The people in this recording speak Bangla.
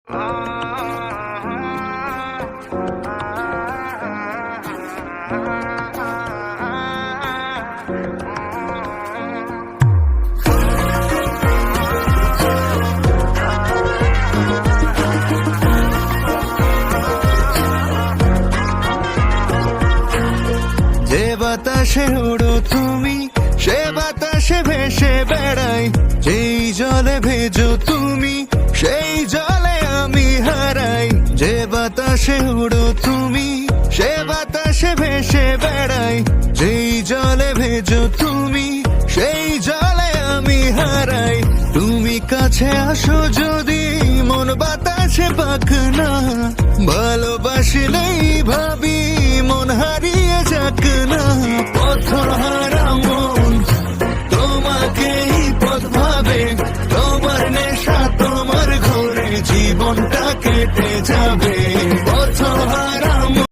যে বাতাসে ওড়ো তুমি, সে বাতাসে ভেসে বেড়াই। যেই জলে ভেজো তুমি, সেই জলে আমি হারাই। যে বাতাসে ওড়ো তুমি, সে বাতাসে ভেসে বেড়াই। যেই জলে ভেজো তুমি, সেই জলে আমি হারাই। তুমি কাছে আসো যদি মন বাতাসে পাক না, ভালোবাসলেই ভাবি মন হারিয়ে যাক না। পথহারা মন তোমাকেই পথ ভাবে, তোমার নেশা তোমার ঘরে জীবনটা কেটে যাবে।